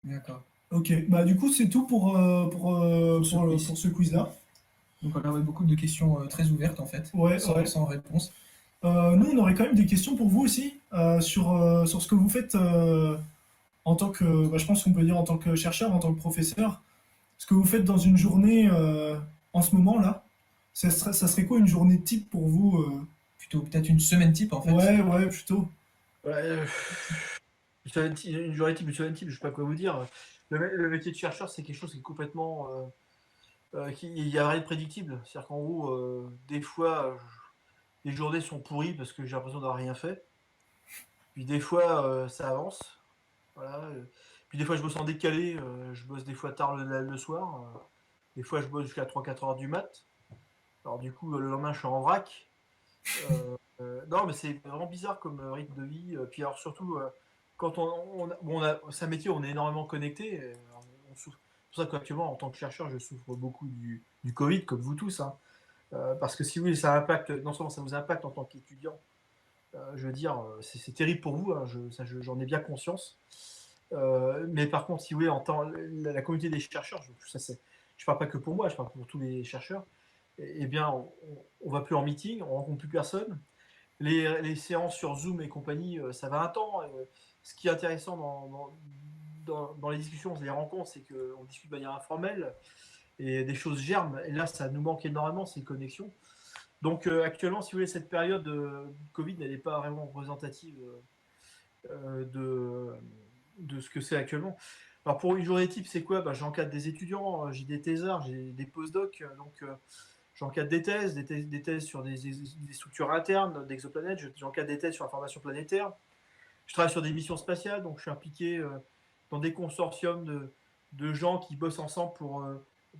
D'accord. Ok, bah du coup c'est tout Pour ce quiz. pour ce quiz-là. Donc on avait beaucoup de questions très ouvertes en fait, Ouais, sans, ouais. sans réponse. Nous, on aurait quand même des questions pour vous aussi sur ce que vous faites en tant que, bah, je pense qu'on peut dire en tant que chercheur, en tant que professeur. Ce que vous faites dans une journée en ce moment là, ça serait quoi une journée type pour vous Plutôt peut-être une semaine type en fait. Ouais, ouais, plutôt. Ouais, une journée type, je sais pas quoi vous dire. Le métier de chercheur, c'est quelque chose qui est complètement, il y a rien de prédictible. C'est-à-dire qu'en gros, des fois, les journées sont pourries parce que j'ai l'impression d'avoir rien fait. Puis des fois, ça avance. Voilà. Puis des fois, je bosse en décalé. Je bosse des fois tard le soir. Des fois, je bosse jusqu'à 3-4 heures du mat. Alors du coup, le lendemain, je suis en vrac. Non, mais c'est vraiment bizarre comme rythme de vie. Puis alors surtout, quand c'est un métier où on est énormément connecté. On souffre. C'est pour ça qu'actuellement, en tant que chercheur, je souffre beaucoup du Covid, comme vous tous. Hein. Parce que si oui, ça impacte, non seulement ça vous impacte en tant qu'étudiant, je veux dire, c'est terrible pour vous, hein, j'en ai bien conscience. Mais par contre, si vous voulez, la communauté des chercheurs, je parle pas que pour moi, je parle pour tous les chercheurs, eh bien, on va plus en meeting, on rencontre plus personne. Les séances sur Zoom et compagnie, ça va un temps. Ce qui est intéressant dans les discussions, les rencontres, c'est qu'on discute de manière informelle et des choses germent. Et là, ça nous manque énormément, ces connexions. Donc actuellement, si vous voulez, cette période de Covid, elle n'est pas vraiment représentative de ce que c'est actuellement. Alors pour une journée type, c'est quoi? J'encadre des étudiants, j'ai des thésards, j'ai des postdocs, donc j'encadre des thèses sur des structures internes d'exoplanètes, j'encadre des thèses sur la formation planétaire. Je travaille sur des missions spatiales, donc je suis impliqué dans des consortiums de gens qui bossent ensemble pour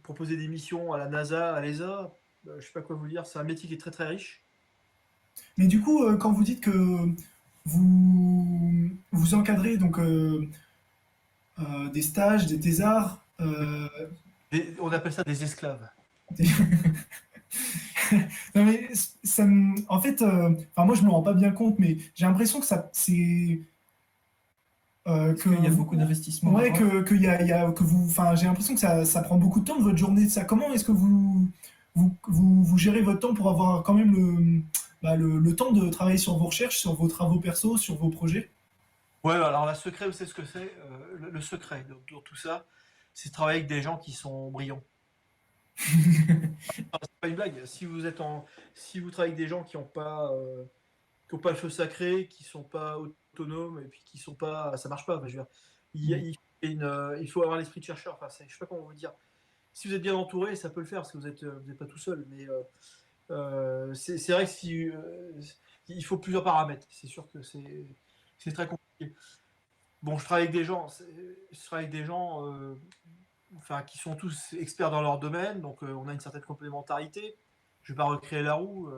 proposer des missions à la NASA, à l'ESA. Je ne sais pas quoi vous dire, c'est un métier qui est très très riche. Mais du coup, quand vous dites que vous encadrez donc des stages, des thésards, On appelle ça des esclaves. des- non mais en fait, enfin moi je me rends pas bien compte, mais j'ai l'impression que ça c'est Parce que qu'il y a beaucoup d'investissements ouais dedans. que que vous, enfin j'ai l'impression que ça prend beaucoup de temps de votre journée. Ça, comment est-ce que vous gérez votre temps pour avoir quand même le temps de travailler sur vos recherches, sur vos travaux perso, sur vos projets? Ouais, alors la secret, vous savez ce que c'est le secret dans tout ça, c'est de travailler avec des gens qui sont brillants. C'est pas une blague. Si vous travaillez avec des gens qui ont pas le feu sacré, qui sont pas autonomes et puis qui sont pas, ça marche pas. Enfin, je veux dire, il faut avoir l'esprit de chercheur. Enfin, je sais pas comment vous dire. Si vous êtes bien entouré, ça peut le faire parce que vous êtes pas tout seul. Mais c'est vrai que il faut plusieurs paramètres. C'est sûr que c'est très compliqué. Bon, je travaille avec des gens enfin, qui sont tous experts dans leur domaine, donc on a une certaine complémentarité. Je vais pas recréer la roue.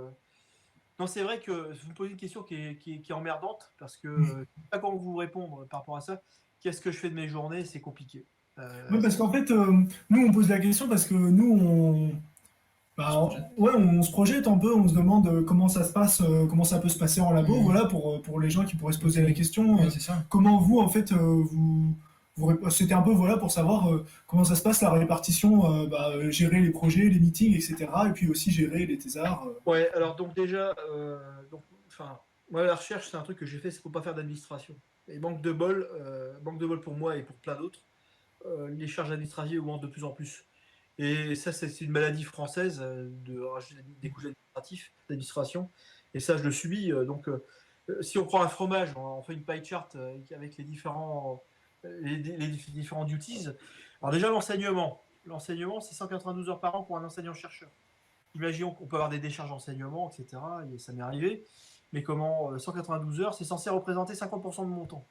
Non, c'est vrai que vous me posez une question qui est emmerdante, parce que je ne sais pas comment vous répondre par rapport à ça. Qu'est-ce que je fais de mes journées? C'est compliqué. Ouais, parce qu'en fait, nous on pose la question parce que nous On se projette. ouais, on se projette un peu, on se demande comment ça se passe, comment ça peut se passer en labo, Mhm. voilà, pour les gens qui pourraient se poser la Oui, question, oui, c'est ça. comment vous, en fait, c'était un peu, voilà, pour savoir comment ça se passe, la répartition, gérer les projets, les meetings, etc., et puis aussi gérer les thésards. Ouais, alors donc déjà, enfin, moi la recherche c'est un truc que j'ai fait, c'est pour pas faire d'administration. Et manque de bol pour moi et pour plein d'autres, les charges administratives augmentent de plus en plus. Et ça, c'est une maladie française de rajouter des couches d'administration. Et ça, je le subis. Si on prend un fromage, on fait une pie chart avec les différents duties. Alors déjà, l'enseignement. L'enseignement, c'est 192 heures par an pour un enseignant-chercheur. Imaginons qu'on peut avoir des décharges d'enseignement, etc. Et ça m'est arrivé. Mais comment 192 heures, c'est censé représenter 50% de mon temps.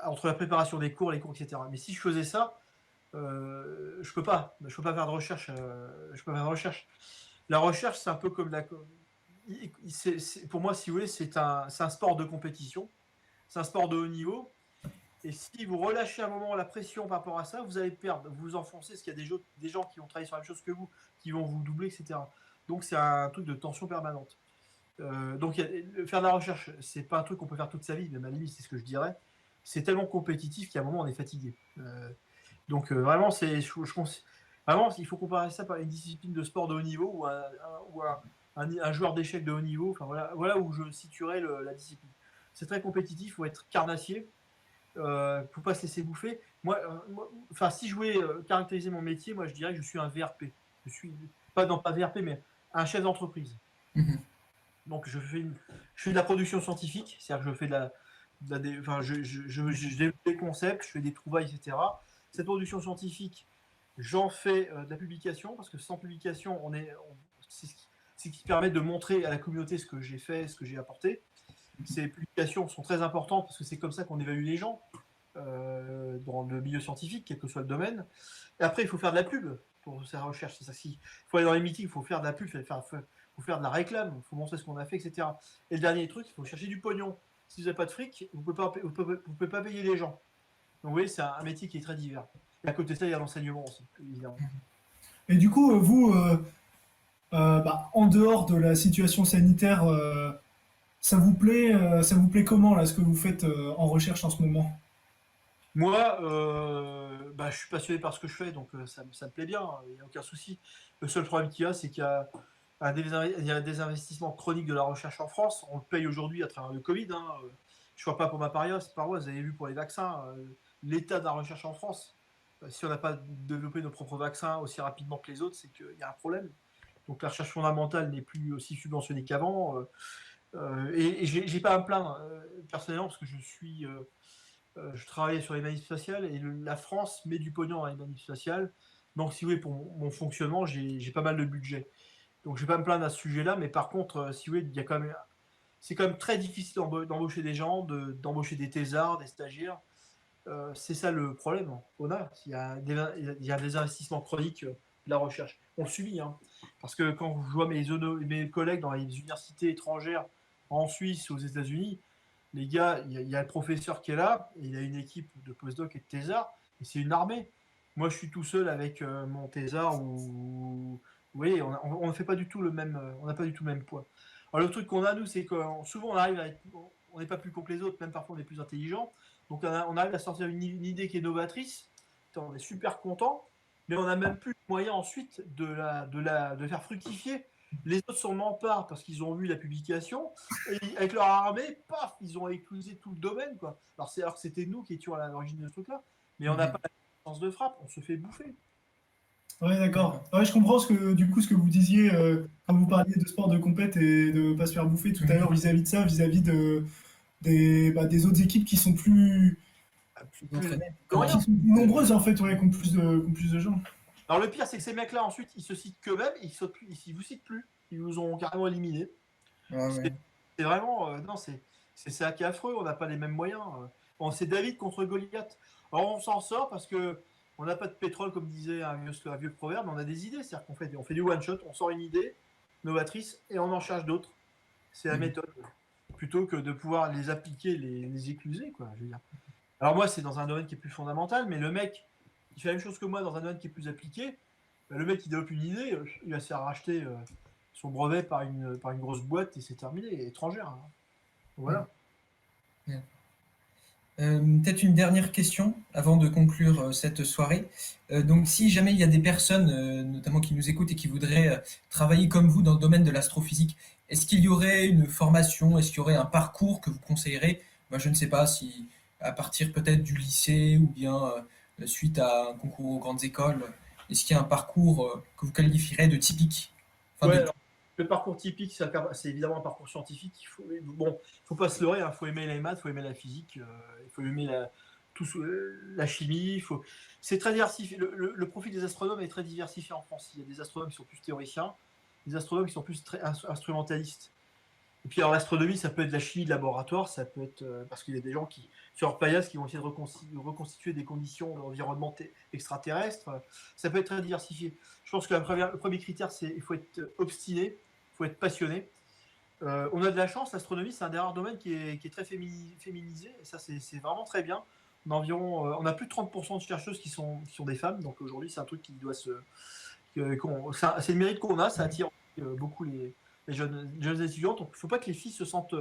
Entre la préparation des cours, les cours, etc. Mais si je faisais ça, je peux pas faire de recherche. Je peux pas faire de recherche. La recherche, c'est un peu comme pour moi, si vous voulez, c'est un sport de compétition, c'est un sport de haut niveau. Et si vous relâchez un moment la pression par rapport à ça, vous allez perdre, vous vous enfoncez, parce qu'il y a des gens qui vont travailler sur la même chose que vous, qui vont vous doubler, etc. Donc c'est un truc de tension permanente. Donc faire de la recherche, c'est pas un truc qu'on peut faire toute sa vie, même à la limite, c'est ce que je dirais. c'est tellement compétitif qu'à un moment, on est fatigué. Donc vraiment, vraiment, il faut comparer ça par une discipline de sport de haut niveau ou un joueur d'échecs de haut niveau. Enfin, voilà où je situerais la discipline. C'est très compétitif, il faut être carnassier, faut pas se laisser bouffer. Moi, si je voulais caractériser mon métier, moi je dirais que je suis un VRP. Je suis pas VRP, mais un chef d'entreprise. Mhm. Donc je fais de la production scientifique, c'est-à-dire que je fais je développe des concepts, je fais des trouvailles, etc. Cette production scientifique, j'en fais de la publication, parce que sans publication, c'est ce qui permet de montrer à la communauté ce que j'ai fait, ce que j'ai apporté. Ces publications sont très importantes parce que c'est comme ça qu'on évalue les gens dans le milieu scientifique, quel que soit le domaine. Et après, il faut faire de la pub pour sa recherche. C'est ça. Il faut aller dans les meetings, il faut faire de la pub, il faut faire de la réclame, il faut montrer ce qu'on a fait, etc. Et le dernier truc, il faut chercher du pognon. Si vous n'avez pas de fric, vous ne pouvez pas payer les gens. Donc vous voyez, c'est un métier qui est très divers. Et à côté de ça, il y a l'enseignement aussi, évidemment. Et du coup, vous, en dehors de la situation sanitaire, ça vous plaît comment là, ce que vous faites en recherche en ce moment? Moi, je suis passionné par ce que je fais, donc ça me plaît bien, il n'y a aucun souci. Le seul problème qu'il y a, c'est qu'il y a un désinvestissement chronique de la recherche en France. On le paye aujourd'hui à travers le Covid. Je ne vois pas pour ma paroisse, vous avez vu pour les vaccins, l'état de la recherche en France. Si on n'a pas développé nos propres vaccins aussi rapidement que les autres, c'est qu'il y a un problème. Donc la recherche fondamentale n'est plus aussi subventionnée qu'avant. Et j'ai pas à me plaindre personnellement, parce que je travaille sur les manifs spatiales et la France met du pognon dans les manifs spatiales. Donc, si vous voulez, pour mon fonctionnement, j'ai pas mal de budget. Donc, je vais pas me plaindre à ce sujet-là, mais par contre, si vous voulez, c'est quand même très difficile d'embaucher des gens, d'embaucher des thésards, des stagiaires. C'est ça le problème qu'on a. Il y a des investissements chroniques de la recherche. On le subit, hein. Parce que quand je vois mes collègues dans les universités étrangères, en Suisse, aux États-Unis, les gars, il y a le professeur qui est là, et il a une équipe de postdoc et de thésards, et c'est une armée. Moi, je suis tout seul avec mon thésard, vous voyez, on ne fait pas du tout le même, on n'a pas du tout le même poids. Alors, le truc qu'on a, nous, c'est que souvent, on n'est pas plus con que les autres, même parfois, on est plus intelligent. Donc, on arrive à sortir une idée qui est novatrice. On est super content, mais on n'a même plus le moyen ensuite de faire fructifier. Les autres s'en emparent parce qu'ils ont vu la publication, et avec leur armée, paf, ils ont éclousé tout le domaine, quoi. Alors que c'était nous qui étions à l'origine de ce truc-là, mais on n'a pas la puissance de frappe, on se fait bouffer. Ouais, d'accord. Ouais, je comprends ce que vous disiez quand vous parliez de sport de compète et de ne pas se faire bouffer tout à l'heure vis-à-vis de ça, vis-à-vis des autres équipes qui sont plus nombreuses en fait, ouais, qui ont plus de gens. Alors le pire, c'est que ces mecs-là, ensuite, ils se citent qu'eux-mêmes, ils vous citent plus. Ils vous ont carrément éliminé. C'est vraiment... non, c'est ça qui est affreux, on n'a pas les mêmes moyens. C'est David contre Goliath. Alors on s'en sort parce que on n'a pas de pétrole, comme disait un vieux proverbe, mais on a des idées. C'est-à-dire on fait du one-shot, on sort une idée novatrice et on en cherche d'autres. C'est la méthode. Plutôt que de pouvoir les appliquer, les écluser, quoi, je veux dire. Alors moi, c'est dans un domaine qui est plus fondamental, mais le mec, il fait la même chose que moi dans un domaine qui est plus appliqué. Le mec, il développe une idée, il va se faire racheter son brevet par une grosse boîte et c'est terminé, étrangère. Hein. Voilà. Peut-être une dernière question avant de conclure cette soirée. Donc, si jamais il y a des personnes, notamment qui nous écoutent et qui voudraient travailler comme vous dans le domaine de l'astrophysique, est-ce qu'il y aurait une formation, est-ce qu'il y aurait un parcours que vous conseillerez? Je ne sais pas si à partir peut-être du lycée ou bien suite à un concours aux grandes écoles, est-ce qu'il y a un parcours que vous qualifierez de typique? Alors, le parcours typique, c'est évidemment un parcours scientifique. Faut pas se leurrer, il faut aimer les maths, il faut aimer la physique, il faut aimer la chimie. C'est très diversifié. Le profil des astronomes est très diversifié en France. Il y a des astronomes qui sont plus théoriciens, des astronomes qui sont plus très instrumentalistes. Et puis alors l'astronomie, ça peut être de la chimie de laboratoire, ça peut être parce qu'il y a des gens sur Orpayas qui vont essayer de reconstituer des conditions d'environnement extraterrestre. Ça peut être très diversifié. Je pense que le premier critère, c'est qu'il faut être obstiné, il faut être passionné. On a de la chance, l'astronomie, c'est un des rares domaines qui est très féminisé, et ça c'est vraiment très bien. On a plus de 30% de chercheuses qui sont des femmes, donc aujourd'hui c'est un truc qui doit c'est le mérite qu'on a, ça attire beaucoup les jeunes étudiantes. Donc il ne faut pas que les filles se sentent,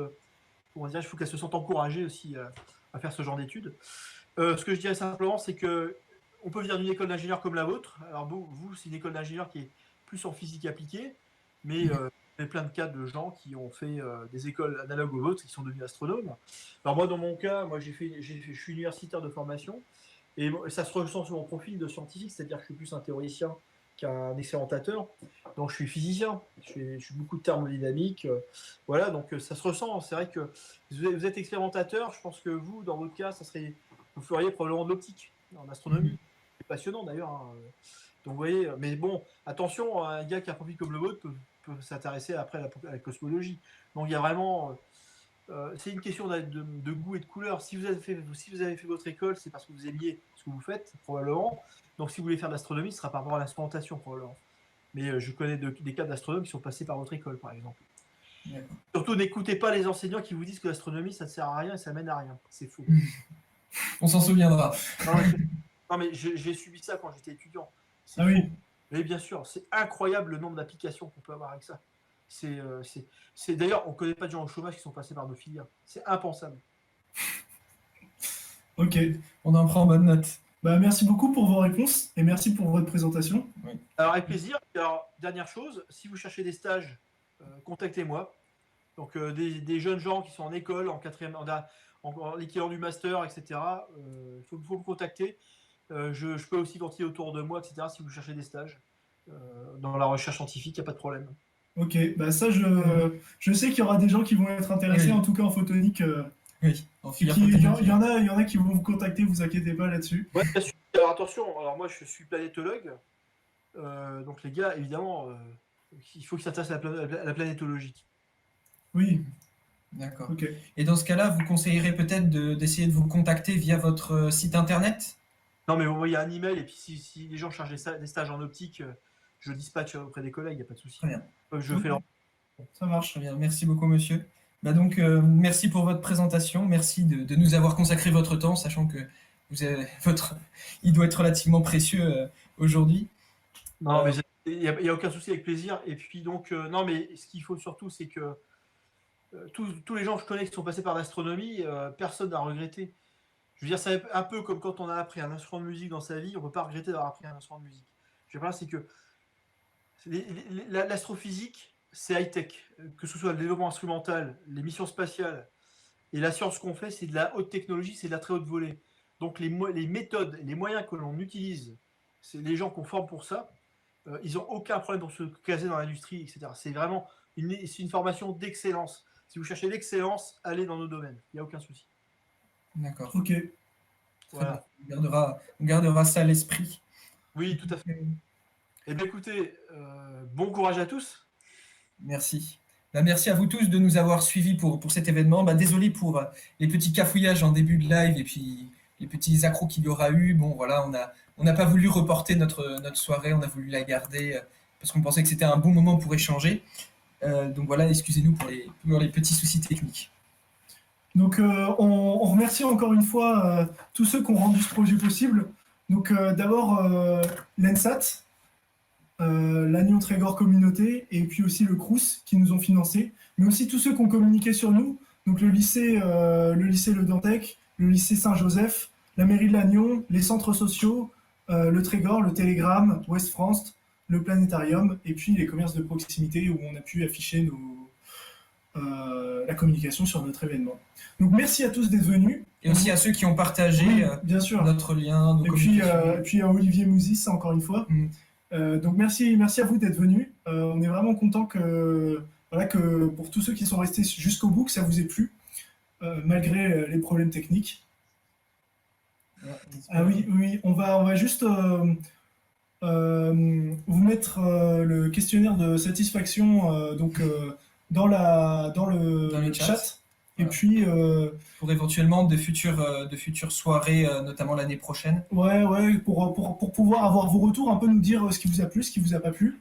il faut qu'elles se sentent encouragées aussi à faire ce genre d'études. Ce que je dirais simplement, c'est que on peut venir d'une école d'ingénieur comme la vôtre. Alors vous, c'est une école d'ingénieur qui est plus en physique appliquée, mais il y a plein de cas de gens qui ont fait des écoles analogues aux vôtres, qui sont devenus astronomes. Alors moi, dans mon cas, je suis universitaire de formation, et ça se ressent sur mon profil de scientifique, c'est-à-dire que je suis plus un théoricien qu'un expérimentateur. Donc je suis physicien, je suis beaucoup de thermodynamique, voilà, donc ça se ressent. C'est vrai que vous êtes expérimentateur, je pense que vous, dans votre cas, vous feriez probablement de l'optique en astronomie. C'est passionnant d'ailleurs, hein. Donc vous voyez, mais bon, attention, un gars qui a un profil comme le vôtre peut s'intéresser après à la cosmologie. Donc il y a vraiment, c'est une question de goût et de couleur. Si vous avez fait votre école, c'est parce que vous aimiez ce que vous faites, probablement. Donc si vous voulez faire de l'astronomie, ce sera par rapport à l'instrumentation, probablement. Mais je connais des cas d'astronomes qui sont passés par votre école, par exemple. Surtout, n'écoutez pas les enseignants qui vous disent que l'astronomie, ça ne sert à rien et ça mène à rien. C'est faux. On s'en souviendra. Non, mais j'ai subi ça quand j'étais étudiant. Ah oui. Mais bien sûr, c'est incroyable le nombre d'applications qu'on peut avoir avec ça. D'ailleurs, on ne connaît pas de gens au chômage qui sont passés par nos filières. C'est impensable. Ok. On en prend bonne note. Bah, merci beaucoup pour vos réponses et merci pour votre présentation. Oui. Alors, avec plaisir. Alors, dernière chose, si vous cherchez des stages, contactez-moi. Donc, des jeunes gens qui sont en école, en quatrième, en l'équivalent du master, etc. Il faut me contacter. Je peux aussi ventiler autour de moi, etc. Si vous cherchez des stages dans la recherche scientifique, il n'y a pas de problème. Ok, bah ça, je sais qu'il y aura des gens qui vont être intéressés, en tout cas en photonique. Oui, il y en a qui vont vous contacter, vous inquiétez pas là-dessus. Ouais, bien sûr. Alors attention, alors moi je suis planétologue, donc les gars, évidemment, il faut qu'ils s'intéressent à la planétologie. Oui. D'accord. Okay. Et dans ce cas-là, vous conseillerez peut-être d'essayer de vous contacter via votre site internet? Non, mais vous envoyez un email et puis si les gens cherchent des stages en optique, je dispatche auprès des collègues, il n'y a pas de souci. Très bien. Je fais leur... Ça marche. Très bien. Merci beaucoup, monsieur. Bah donc, merci pour votre présentation. Merci de nous avoir consacré votre temps, sachant que il doit être relativement précieux aujourd'hui. Non, mais il n'y a aucun souci, avec plaisir. Et puis donc, non, mais ce qu'il faut surtout, c'est que tous les gens que je connais qui sont passés par l'astronomie, personne n'a regretté. Je veux dire, c'est un peu comme quand on a appris un instrument de musique dans sa vie, on ne peut pas regretter d'avoir appris un instrument de musique. Je veux dire, c'est que l'astrophysique, c'est high-tech. Que ce soit le développement instrumental, les missions spatiales et la science qu'on fait, c'est de la haute technologie, c'est de la très haute volée. Donc les méthodes, les moyens que l'on utilise, c'est les gens qu'on forme pour ça, ils n'ont aucun problème pour se caser dans l'industrie, etc. C'est vraiment une formation d'excellence. Si vous cherchez l'excellence, allez dans nos domaines. Il n'y a aucun souci. D'accord. Ok. Voilà. On gardera ça à l'esprit. Oui, tout à fait. Eh bien, écoutez, bon courage à tous. Merci. Merci à vous tous de nous avoir suivis pour cet événement. Désolé pour les petits cafouillages en début de live et puis les petits accros qu'il y aura eu. Bon, voilà, on n'a pas voulu reporter notre soirée, on a voulu la garder parce qu'on pensait que c'était un bon moment pour échanger. Donc voilà, excusez-nous pour les petits soucis techniques. Donc on remercie encore une fois tous ceux qui ont rendu ce projet possible. Donc d'abord l'ENSAT, l'Agnon Trégor Communauté et puis aussi le Crous qui nous ont financé, mais aussi tous ceux qui ont communiqué sur nous, donc le lycée Le Dantec, le lycée Saint-Joseph, la mairie de l'Agnon, les centres sociaux, le Trégor, le Télégramme, Ouest France, le Planétarium et puis les commerces de proximité où on a pu afficher la communication sur notre événement. Donc merci à tous d'être venus. Et aussi à ceux qui ont partagé bien sûr. Notre lien, nos et puis à Olivier Mouzis, encore une fois. Donc merci à vous d'être venus. On est vraiment content que pour tous ceux qui sont restés jusqu'au bout, que ça vous ait plu, malgré les problèmes techniques. Ah oui, on va juste vous mettre le questionnaire de satisfaction dans le chat. Et puis pour éventuellement de futures soirées, notamment l'année prochaine. Ouais, pour pouvoir avoir vos retours, un peu nous dire ce qui vous a plu, ce qui vous a pas plu.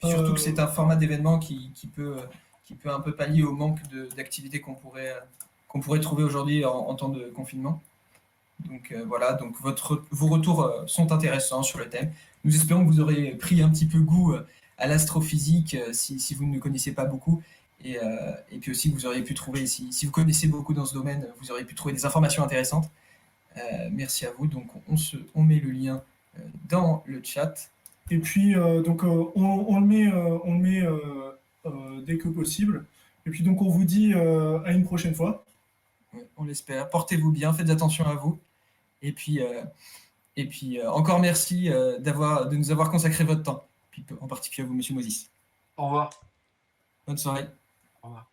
Surtout que c'est un format d'événement qui peut un peu pallier au manque d'activités qu'on pourrait trouver aujourd'hui en temps de confinement. Donc voilà, donc vos retours sont intéressants sur le thème. Nous espérons que vous aurez pris un petit peu goût à l'astrophysique si vous ne le connaissez pas beaucoup. Et puis aussi, vous auriez pu trouver, si vous connaissez beaucoup dans ce domaine, vous auriez pu trouver des informations intéressantes. Merci à vous. Donc, on met le lien dans le chat. Et puis, donc, on le met, dès que possible. Et puis, donc, on vous dit à une prochaine fois. Ouais, on l'espère. Portez-vous bien, faites attention à vous. Et puis encore merci de nous avoir consacré votre temps. Puis, en particulier à vous, Monsieur Moses. Au revoir. Bonne soirée. Au revoir.